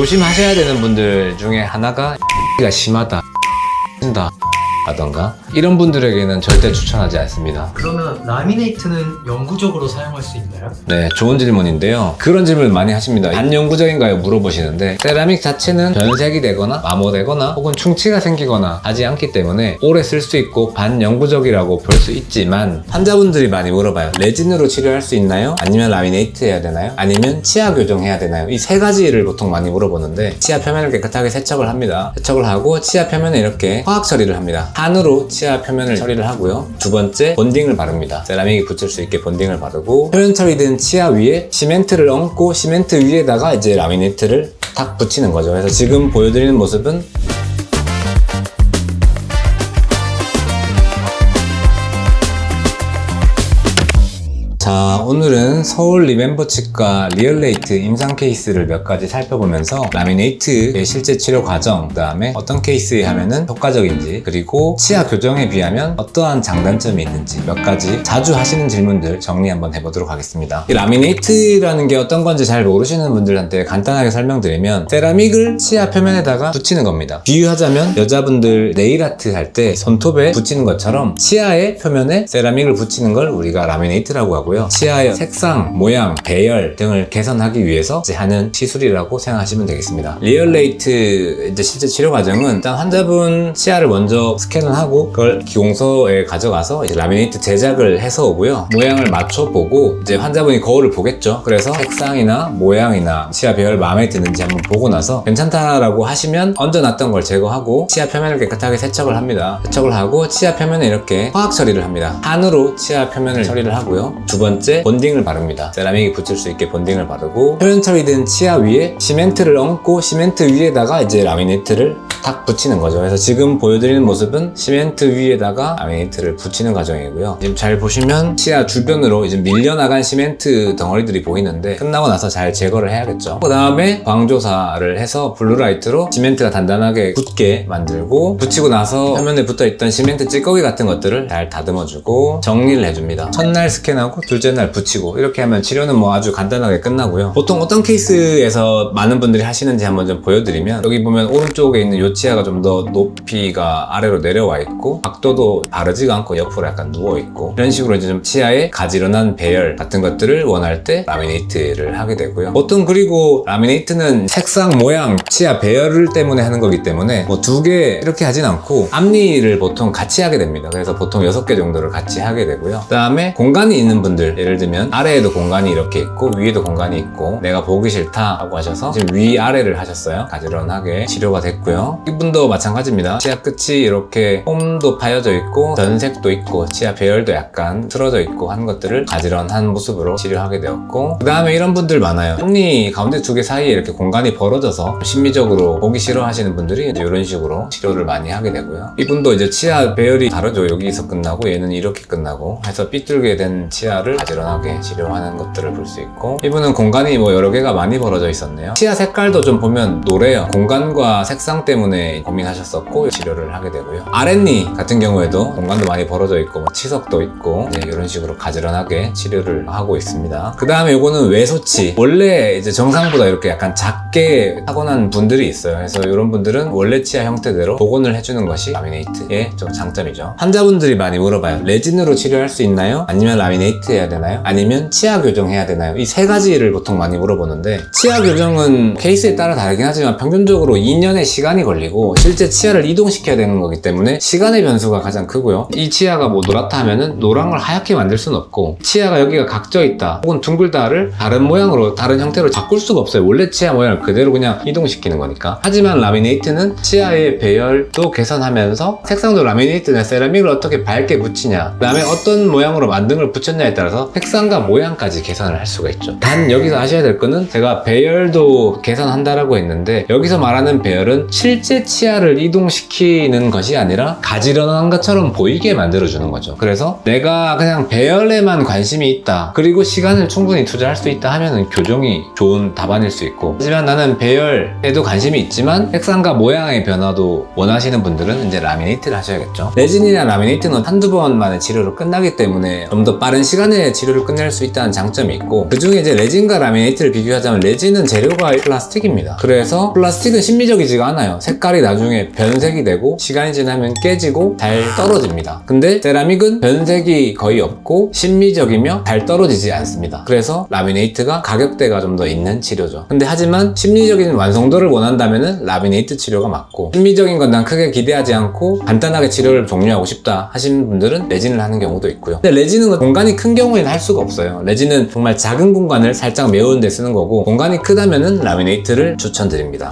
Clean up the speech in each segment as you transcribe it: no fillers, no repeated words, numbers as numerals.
조심하셔야 되는 분들 중에 하나가 가 심하다, 다 라던가 이런 분들에게는 절대 추천하지 않습니다. 그러면 라미네이트는 영구적으로 사용할 수 있나요? 네, 좋은 질문인데요. 그런 질문을 많이 하십니다. 반영구적인가요? 물어보시는데 세라믹 자체는 변색이 되거나 마모되거나 혹은 충치가 생기거나 하지 않기 때문에 오래 쓸 수 있고 반영구적이라고 볼 수 있지만 환자분들이 많이 물어봐요. 레진으로 치료할 수 있나요? 아니면 라미네이트 해야 되나요? 아니면 치아 교정해야 되나요? 이 세 가지를 보통 많이 물어보는데 치아 표면을 깨끗하게 세척을 합니다. 세척을 하고 치아 표면에 이렇게 화학 처리를 합니다. 한으로 치아 표면을 처리를 하고요. 두 번째, 본딩을 바릅니다. 세라믹이 붙일 수 있게 본딩을 바르고 표면 처리된 치아 위에 시멘트를 얹고 시멘트 위에다가 이제 라미네이트를 탁 붙이는 거죠. 그래서 지금 보여드리는 모습은 자, 오늘은 서울 리멤버치과 리얼레이트 임상 케이스를 몇 가지 살펴보면서 라미네이트의 실제 치료 과정, 그 다음에 어떤 케이스에 하면은 효과적인지, 그리고 치아 교정에 비하면 어떠한 장단점이 있는지 몇 가지 자주 하시는 질문들 정리 한번 해보도록 하겠습니다. 이 라미네이트라는 게 어떤 건지 잘 모르시는 분들한테 간단하게 설명드리면 세라믹을 치아 표면에다가 붙이는 겁니다. 비유하자면 여자분들 네일아트 할 때 손톱에 붙이는 것처럼 치아의 표면에 세라믹을 붙이는 걸 우리가 라미네이트라고 하고요. 치아의 색상, 모양, 배열 등을 개선하기 위해서 이제 하는 시술이라고 생각하시면 되겠습니다. 리얼레이트 이제 실제 치료 과정은 일단 환자분 치아를 먼저 스캔을 하고 그걸 기공소에 가져가서 이제 라미네이트 제작을 해서 오고요. 모양을 맞춰보고 이제 환자분이 거울을 보겠죠. 그래서 색상이나 모양이나 치아 배열 마음에 드는지 한번 보고 나서 괜찮다라고 하시면 얹어놨던 걸 제거하고 치아 표면을 깨끗하게 세척을 합니다. 세척을 하고 치아 표면에 이렇게 화학 처리를 합니다. 한으로 치아 표면을 처리를 하고요. 두 번째, 본딩을 바릅니다. 세라믹이 붙일 수 있게 본딩을 바르고 표면 처리된 치아 위에 시멘트를 얹고 시멘트 위에다가 이제 라미네이트를 탁 붙이는 거죠. 그래서 지금 보여드리는 모습은 시멘트 위에다가 라미네이트를 붙이는 과정이고요. 지금 잘 보시면 치아 주변으로 이제 밀려나간 시멘트 덩어리들이 보이는데 끝나고 나서 잘 제거를 해야겠죠. 그 다음에 광조사를 해서 블루라이트로 시멘트가 단단하게 굳게 만들고 붙이고 나서 표면에 붙어있던 시멘트 찌꺼기 같은 것들을 잘 다듬어주고 정리를 해줍니다. 첫날 스캔하고 둘째 날 붙이고 이렇게 하면 치료는 뭐 아주 간단하게 끝나고요. 보통 어떤 케이스에서 많은 분들이 하시는지 한번 좀 보여드리면 여기 보면 오른쪽에 있는 요 치아가 좀 더 높이가 아래로 내려와 있고 각도도 바르지가 않고 옆으로 약간 누워 있고 이런 식으로 이제 좀 치아에 가지런한 배열 같은 것들을 원할 때 라미네이트를 하게 되고요. 보통 그리고 라미네이트는 색상, 모양, 치아 배열 때문에 하는 거기 때문에 뭐 두 개 이렇게 하진 않고 앞니를 보통 같이 하게 됩니다. 그래서 보통 6개 정도를 같이 하게 되고요. 그 다음에 공간이 있는 분들, 예를 들면 아래에도 공간이 이렇게 있고 위에도 공간이 있고 내가 보기 싫다 하고 하셔서 지금 위아래를 하셨어요. 가지런하게 치료가 됐고요. 이분도 마찬가지입니다. 치아 끝이 이렇게 홈도 파여져 있고 변색도 있고 치아 배열도 약간 틀어져 있고 하는 것들을 가지런한 모습으로 치료하게 되었고, 그 다음에 이런 분들 많아요. 앞니 가운데 두 개 사이에 이렇게 공간이 벌어져서 심미적으로 보기 싫어 하시는 분들이 이제 이런 식으로 치료를 많이 하게 되고요. 이분도 이제 치아 배열이 다르죠. 여기서 끝나고 얘는 이렇게 끝나고 해서 삐뚤게 된 치아를 가지런하게 치료하는 것들을 볼 수 있고, 이분은 공간이 뭐 여러 개가 많이 벌어져 있었네요. 치아 색깔도 좀 보면 노래요. 공간과 색상 때문에 고민하셨었고 치료를 하게 되고요. 아랫니 같은 경우에도 공간도 많이 벌어져 있고 뭐 치석도 있고 이런 식으로 가지런하게 치료를 하고 있습니다. 그 다음에 요거는 외소치. 원래 이제 정상보다 이렇게 약간 작게 타고난 분들이 있어요. 그래서 이런 분들은 원래 치아 형태대로 복원을 해주는 것이 라미네이트의 좀 장점이죠. 환자분들이 많이 물어봐요. 레진으로 치료할 수 있나요? 아니면 라미네이트 해야 되나요? 아니면 치아 교정해야 되나요? 이 세 가지를 보통 많이 물어보는데, 치아 교정은 케이스에 따라 다르긴 하지만 평균적으로 2년의 시간이 걸리고 실제 치아를 이동시켜야 되는 거기 때문에 시간의 변수가 가장 크고요. 이 치아가 뭐 노랗다 하면은 노란 걸 하얗게 만들 수는 없고, 치아가 여기가 각져 있다 혹은 둥글다를 다른 모양으로 다른 형태로 바꿀 수가 없어요. 원래 치아 모양을 그대로 그냥 이동시키는 거니까. 하지만 라미네이트는 치아의 배열도 개선하면서 색상도 라미네이트나 세라믹을 어떻게 밝게 붙이냐, 그 다음에 어떤 모양으로 만든 걸 붙였냐에 따라서 색상과 모양까지 개선을 할 수가 있죠. 단 여기서 아셔야 될 거는 제가 배열도 개선한다라고 했는데 여기서 말하는 배열은 실제 치아를 이동시키는 것이 아니라 가지런한 것처럼 보이게 만들어주는 거죠. 그래서 내가 그냥 배열에만 관심이 있다, 그리고 시간을 충분히 투자할 수 있다 하면은 교정이 좋은 답안일 수 있고, 하지만 나는 배열에도 관심이 있지만 색상과 모양의 변화도 원하시는 분들은 이제 라미네이트를 하셔야겠죠. 레진이나 라미네이트는 한두 번 만에 치료로 끝나기 때문에 좀 더 빠른 시간에 만에 치료를 끝낼 수 있다는 장점이 있고, 그 중에 이제 레진과 라미네이트를 비교하자면 레진은 재료가 플라스틱입니다. 그래서 플라스틱은 심미적이지가 않아요. 색깔이 나중에 변색이 되고 시간이 지나면 깨지고 잘 떨어집니다. 근데 세라믹은 변색이 거의 없고 심미적이며 잘 떨어지지 않습니다. 그래서 라미네이트가 가격대가 좀 더 있는 치료죠. 근데 하지만 심리적인 완성도를 원한다면은 라미네이트 치료가 맞고, 심미적인 건 난 크게 기대하지 않고 간단하게 치료를 종료하고 싶다 하시는 분들은 레진을 하는 경우도 있고요. 근데 레진은 공간이 큰 경우에는 할 수가 없어요. 레진은 정말 작은 공간을 살짝 메우는 데 쓰는 거고, 공간이 크다면은 라미네이트를 추천드립니다.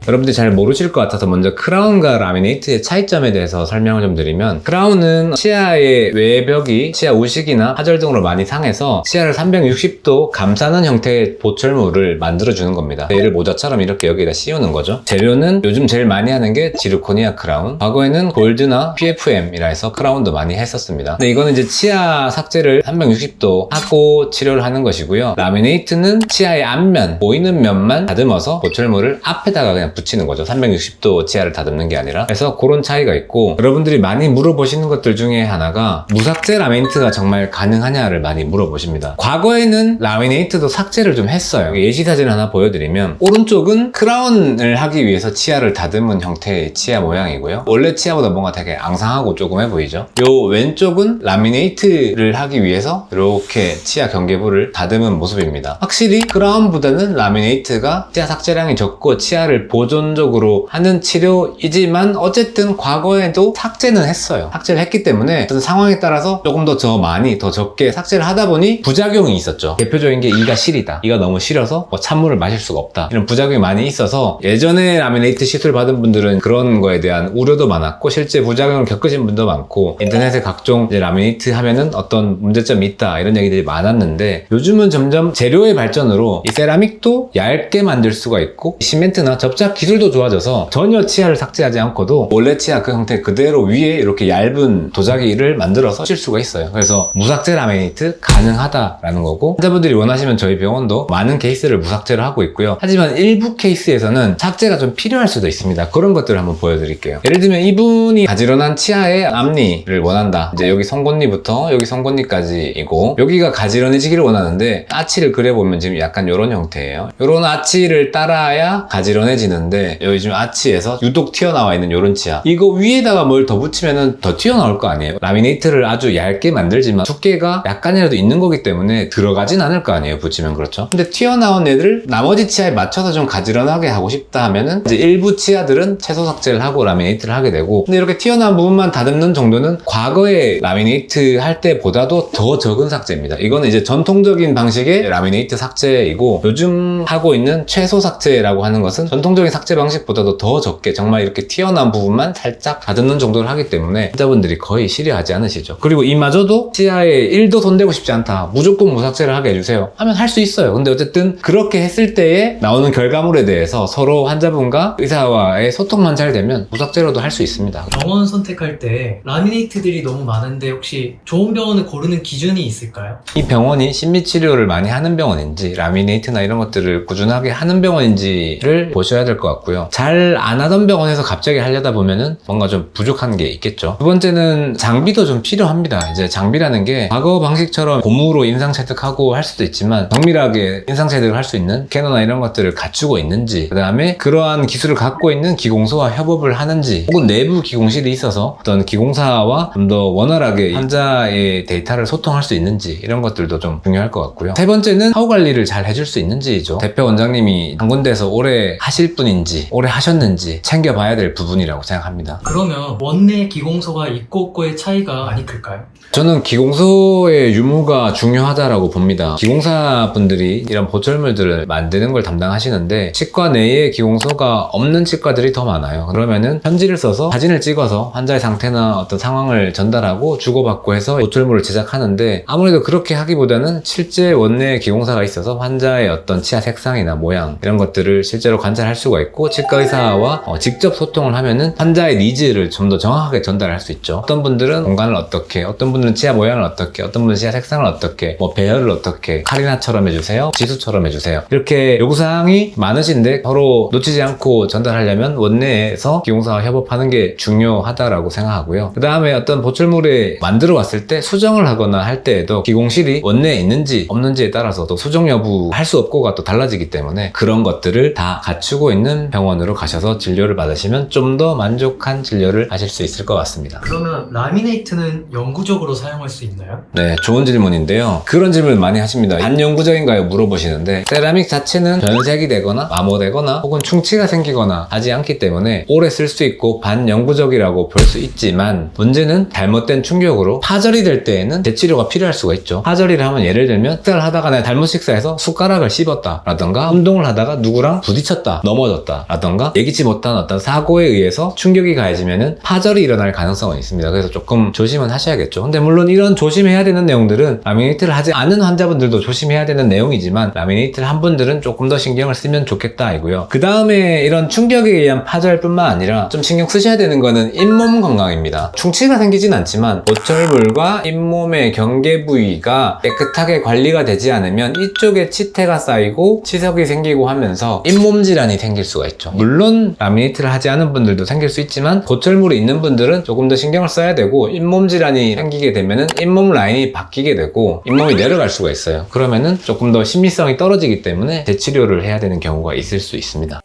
여러분들이 잘 모르실 것 같아서 먼저 크라운과 라미네이트의 차이점에 대해서 설명을 좀 드리면, 크라운은 치아의 외벽이 치아 우식이나 하절 등으로 많이 상해서 치아를 360도 감싸는 형태의 보철물을 만들어주는 겁니다. 얘를 모자처럼 이렇게 여기다 씌우는 거죠. 재료는 요즘 제일 많이 하는 게 지르코니아 크라운, 과거에는 골드나 PFM이라 해서 크라운도 많이 했었습니다. 근데 이거는 이제 치아 삭제를 360도 하고 치료를 하는 것이고요. 라미네이트는 치아의 앞면, 보이는 면만 다듬어서 보철물을 앞에다가 그냥 붙이는 거죠. 360도 치아를 다듬는 게 아니라. 그래서 그런 차이가 있고, 여러분들이 많이 물어보시는 것들 중에 하나가 무삭제 라미네이트가 정말 가능하냐를 많이 물어보십니다. 과거에는 라미네이트도 삭제를 좀 했어요. 예시 사진 하나 보여드리면, 오른쪽은 크라운을 하기 위해서 치아를 다듬은 형태의 치아 모양이고요. 원래 치아보다 뭔가 되게 앙상하고 조그매 보이죠. 요 왼쪽은 라미네이트를 하기 위해서 이렇게 치아 경계부를 다듬은 모습입니다. 확실히 크라운보다는 라미네이트가 치아 삭제량이 적고 치아를 보존적으로 하는 치료이지만, 어쨌든 과거에도 삭제는 했어요. 삭제를 했기 때문에 어떤 상황에 따라서 조금 더 많이 더 적게 삭제를 하다 보니 부작용이 있었죠. 대표적인 게 이가 시리다. 이가 너무 시려서 찬물을 마실 수가 없다. 이런 부작용이 많이 있어서 예전에 라미네이트 시술 받은 분들은 그런 거에 대한 우려도 많았고, 실제 부작용을 겪으신 분도 많고, 인터넷에 각종 이제 라미네이트 하면은 어떤 문제점이 있다 이런 얘기들이 많았는데, 요즘은 점점 재료의 발전으로 이 세라믹도 얇게 만들 수가 있고, 시멘트나 접착 기술도 좋아져서 전혀 치아를 삭제하지 않고도 원래 치아 그 형태 그대로 위에 이렇게 얇은 도자기를 만들어서 쓸 수가 있어요. 그래서 무삭제 라미네이트 가능하다라는 거고, 환자분들이 원하시면 저희 병원도 많은 케이스를 무삭제를 하고 있고요. 하지만 일부 케이스에서는 삭제가 좀 필요할 수도 있습니다. 그런 것들을 한번 보여드릴게요. 예를 들면 이분이 가지런한 치아의 앞니를 원한다. 이제 여기 송곳니부터 여기 송곳니까지이고, 여기가 가지런해지기를 원하는데 아치를 그려보면 지금 약간 이런 형태예요. 이런 아치를 따라야 가지런해지는 근데 여기 지금 아치에서 유독 튀어나와 있는 요런 치아, 이거 위에다가 뭘 더 붙이면은 더 튀어나올 거 아니에요. 라미네이트를 아주 얇게 만들지만 두께가 약간이라도 있는 거기 때문에 들어가진 않을 거 아니에요, 붙이면. 그렇죠? 근데 튀어나온 애들 나머지 치아에 맞춰서 좀 가지런하게 하고 싶다 하면은 이제 일부 치아들은 채소 삭제를 하고 라미네이트를 하게 되고, 근데 이렇게 튀어나온 부분만 다듬는 정도는 과거에 라미네이트 할 때보다도 더 적은 삭제입니다. 이거는 이제 전통적인 방식의 라미네이트 삭제이고, 요즘 하고 있는 채소 삭제라고 하는 것은 전통적인 삭제 방식보다도 더 적게 정말 이렇게 튀어나온 부분만 살짝 다듬는 정도를 하기 때문에 환자분들이 거의 싫어하지 않으시죠. 그리고 이마저도 치아에 1도 손대고 싶지 않다, 무조건 무삭제를 하게 해주세요 하면 할 수 있어요. 근데 어쨌든 그렇게 했을 때에 나오는 결과물에 대해서 서로 환자분과 의사와의 소통만 잘 되면 무삭제로도 할 수 있습니다. 병원 선택할 때 라미네이트들이 너무 많은데 혹시 좋은 병원을 고르는 기준이 있을까요? 이 병원이 심미치료를 많이 하는 병원인지, 라미네이트나 이런 것들을 꾸준하게 하는 병원인지를 보셔야 될 것 같고요. 잘 안 하던 병원에서 갑자기 하려다 보면은 뭔가 좀 부족한 게 있겠죠. 두 번째는 장비도 좀 필요합니다. 이제 장비라는 게 과거 방식처럼 고무로 인상 채득하고 할 수도 있지만, 정밀하게 인상 채득을 할 수 있는 스캐너나 이런 것들을 갖추고 있는지, 그 다음에 그러한 기술을 갖고 있는 기공소와 협업을 하는지, 혹은 내부 기공실이 있어서 어떤 기공사와 좀 더 원활하게 환자의 데이터를 소통할 수 있는지, 이런 것들도 좀 중요할 것 같고요. 세 번째는 사후 관리를 잘 해줄 수 있는지죠. 대표 원장님이 한 군데에서 오래 하실 분인지, 오래 하셨는지 챙겨봐야 될 부분이라고 생각합니다. 그러면 원내 기공소가 있고 없고의 차이가 많이 클까요? 저는 기공소의 유무가 중요하다라고 봅니다. 기공사분들이 이런 보철물들을 만드는 걸 담당하시는데, 치과 내에 기공소가 없는 치과들이 더 많아요. 그러면은 편지를 써서 사진을 찍어서 환자의 상태나 어떤 상황을 전달하고 주고받고 해서 보철물을 제작하는데, 아무래도 그렇게 하기보다는 실제 원내 기공사가 있어서 환자의 어떤 치아 색상이나 모양 이런 것들을 실제로 관찰할 수가 수가 있고 치과 의사와 직접 소통을 하면은 환자의 니즈를 좀 더 정확하게 전달할 수 있죠. 어떤 분들은 공간을 어떻게, 어떤 분들은 치아 모양을 어떻게, 어떤 분은 치아 색상을 어떻게, 뭐 배열을 어떻게, 카리나처럼 해주세요, 지수처럼 해주세요. 이렇게 요구사항이 많으신데 서로 놓치지 않고 전달하려면 원내에서 기공사와 협업하는 게 중요하다라고 생각하고요. 그 다음에 어떤 보철물에 만들어 왔을 때 수정을 하거나 할 때에도 기공실이 원내에 있는지 없는지에 따라서 또 수정 여부 할 수 없고가 또 달라지기 때문에 그런 것들을 다 갖추고 있는 병원으로 가셔서 진료를 받으시면 좀 더 만족한 진료를 하실 수 있을 것 같습니다. 그러면 라미네이트는 영구적으로 사용할 수 있나요? 네, 좋은 질문인데요. 그런 질문 많이 하십니다. 반영구적인가요? 물어보시는데 세라믹 자체는 변색이 되거나 마모되거나 혹은 충치가 생기거나 하지 않기 때문에 오래 쓸 수 있고 반영구적이라고 볼 수 있지만 문제는 잘못된 충격으로 파절이 될 때에는 재치료가 필요할 수가 있죠. 파절이를 하면 예를 들면 식사를 하다가 내가 잘못 식사해서 숟가락을 씹었다 라던가 운동을 하다가 누구랑 부딪혔다 넘어졌다 라던가 예기치 못한 어떤 사고에 의해서 충격이 가해지면은 파절이 일어날 가능성은 있습니다. 그래서 조금 조심은 하셔야겠죠. 근데 물론 이런 조심해야 되는 내용들은 라미네이트를 하지 않은 환자분들도 조심해야 되는 내용이지만 라미네이트를 한 분들은 조금 더 신경을 쓰면 좋겠다 이고요. 그 다음에 이런 충격에 의한 파절뿐만 아니라 좀 신경 쓰셔야 되는 거는 잇몸 건강입니다. 충치가 생기진 않지만 보철물과 잇몸의 경계 부위가 깨끗하게 관리가 되지 않으면 이쪽에 치태가 쌓이고 치석이 생기고 하면서 잇몸 질환이 생길 수가 있죠. 물론 라미네이트를 하지 않은 분들도 생길 수 있지만 보철물이 있는 분들은 조금 더 신경을 써야 되고 잇몸 질환이 생기게 되면은 잇몸 라인이 바뀌게 되고 잇몸이 내려갈 수가 있어요. 그러면은 조금 더 심미성이 떨어지기 때문에 재치료를 해야 되는 경우가 있을 수 있습니다.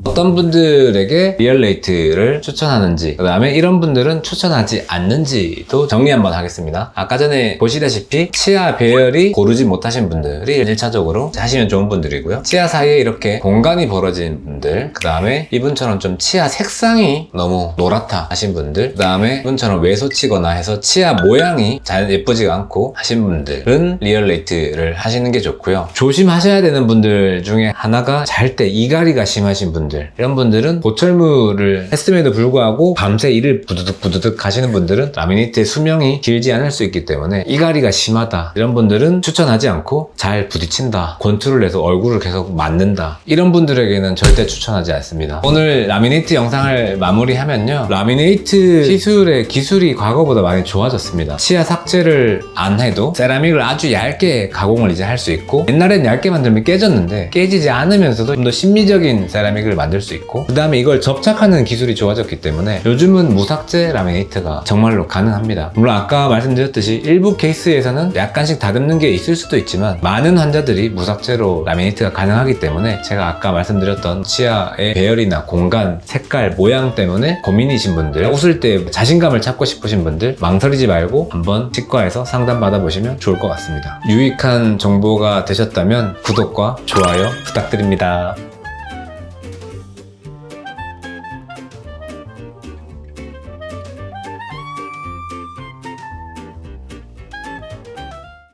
어떤 분들에게 리얼레이트를 추천하는지, 그 다음에 이런 분들은 추천하지 않는지도 정리 한번 하겠습니다. 아까 전에 보시다시피 치아 배열이 고르지 못하신 분들이 1차적으로 하시면 좋은 분들이고요. 치아 사이에 이렇게 공간이 벌어진 분들, 그 다음에 이분처럼 좀 치아 색상이 너무 노랗다 하신 분들, 그 다음에 이분처럼 외소치거나 해서 치아 모양이 잘 예쁘지가 않고 하신 분들은 리얼레이트를 하시는 게 좋고요. 조심하셔야 되는 분들 중에 하나가 잘 때 이갈이가 심하신 분들, 이런 분들은 보철물을 했음에도 불구하고 밤새 이를 부드득 하시는 분들은 라미네이트의 수명이 길지 않을 수 있기 때문에 이갈이가 심하다 이런 분들은 추천하지 않고 잘 부딪힌다, 권투를 해서 얼굴을 계속 맞는다 이런 분들에게는 절대 추천하지 않습니다. 오늘 라미네이트 영상을 마무리하면요, 라미네이트 시술의 기술이 과거보다 많이 좋아졌습니다. 치아 삭제를 안 해도 세라믹을 아주 얇게 가공을 이제 할 수 있고, 옛날엔 얇게 만들면 깨졌는데 깨지지 않으면서도 좀 더 심미적인 세라믹을 만들 수 있고, 그 다음에 이걸 접착하는 기술이 좋아졌기 때문에 요즘은 무삭제 라미네이트가 정말로 가능합니다. 물론 아까 말씀드렸듯이 일부 케이스에서는 약간씩 다듬는 게 있을 수도 있지만 많은 환자들이 무삭제로 라미네이트가 가능하기 때문에 제가 아까 말씀드렸던 치아의 배열이나 공간, 색깔, 모양 때문에 고민이신 분들, 웃을 때 자신감을 찾고 싶으신 분들 망설이지 말고 한번 치과에서 상담 받아보시면 좋을 것 같습니다. 유익한 정보가 되셨다면 구독과 좋아요 부탁드립니다.